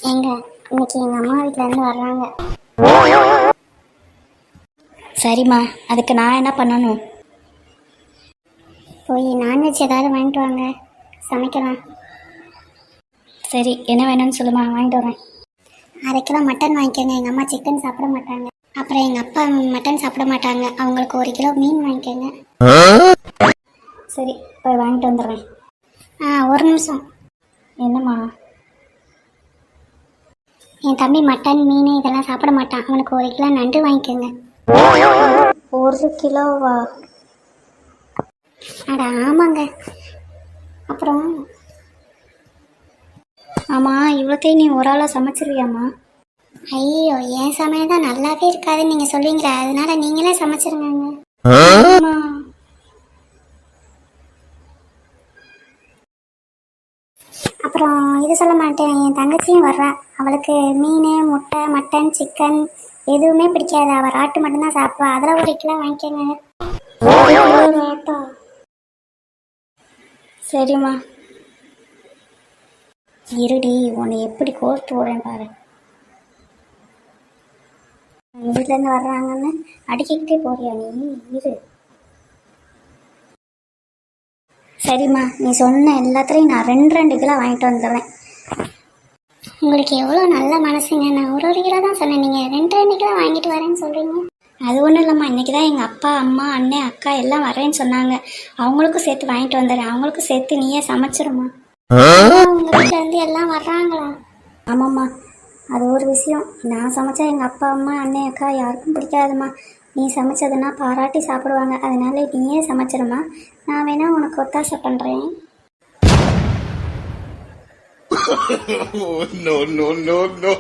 ஏங்க, இன்னைக்கு எங்கள் அம்மா வீட்டிலேருந்து வர்றாங்க. சரிம்மா, அதுக்கு நான் என்ன பண்ணணும்? போய் நான்வெஜ் ஏதாவது வாங்கிட்டு வாங்க, சமைக்கலாம். சரி, என்ன வேணும்னு சொல்லுமா, வாங்கிட்டு வரேன். 1/2 கிலோ மட்டன் வாங்கிக்கோங்க, எங்கள் அம்மா சிக்கன் சாப்பிட மாட்டாங்க. அப்புறம் எங்கள் அப்பா மட்டன் சாப்பிட மாட்டாங்க, அவங்களுக்கு 1 கிலோ மீன் வாங்கிக்கோங்க. சரி, போய் வாங்கிட்டு வந்துடுறேன். ஒரு நிமிஷம். என்னம்மா? என் தம்பி மட்டன் மீன் இதெல்லாம் சாப்பிட மாட்டான், அவனுக்கு 1 கிலோ நண்டு வாங்கிக்கோங்க. 1 கிலோவா? அட ஆமாங்க. அப்புறம் ஆமாம், இவ்வளோத்தையும் நீ ஒரு ஆளாக சமைச்சிருவியாம்மா? ஐயோ, என் சமையல் தான் நல்லாவே இருக்காதுன்னு நீங்கள் சொல்வீங்களா, அதனால நீங்களே சமைச்சிருங்க. அப்புறம் இது சொல்ல மாட்டேன், என் தங்கச்சியும் வர்றா. அவளுக்கு மீன் முட்டை மட்டன் சிக்கன் எதுவுமே பிடிக்காது, அவள் ராட்டு மட்டும்தான் சாப்பிடுவா. அதில் 1 கிலோ வாங்கிக்கோங்க. ஆட்டா? சரிம்மா. இருடி, உன்னை எப்படி கோர்த்து விடுறேன் பாரு. எங்கள் வீட்டிலேருந்து வர்றாங்கன்னு அடிக்கிட்டே போறியா நீ? இரு. சரிம்மா, நீ சொன்ன எல்லாத்துலேயும் நான் 2 கிலோ வாங்கிட்டு வந்துடுறேன். உங்களுக்கு எவ்வளோ நல்ல மனசுங்க, நான் 1 கிலோ தான் சொன்னேன், நீங்கள் 2 கிலோ வாங்கிட்டு வரேன்னு சொல்கிறீங்க. அது ஒன்றும் இல்லைம்மா, இன்றைக்கி தான் எங்கள் அப்பா அம்மா அண்ணன் அக்கா எல்லாம் வரேன்னு சொன்னாங்க. அவங்களுக்கும் சேர்த்து வாங்கிட்டு வந்துடுறேன். அவங்களுக்கும் சேர்த்து நீயே சமைச்சிருமா. உங்கள் வீட்டில் இருந்து எல்லாம் வர்றாங்களா? ஆமாம்மா, அது ஒரு விஷயம். நான் சமைச்சா எங்கள் அப்பா அம்மா அண்ணன் அக்கா யாருக்கும் பிடிக்காதும்மா. நீ சமைச்சதுன்னா பாராட்டி சாப்பிடுவாங்க. அதனால நீயே சமைச்சிருமா. நான் வேணா உனக்கு ஒத்தாசை பண்ணுறேன். No, no, no, no.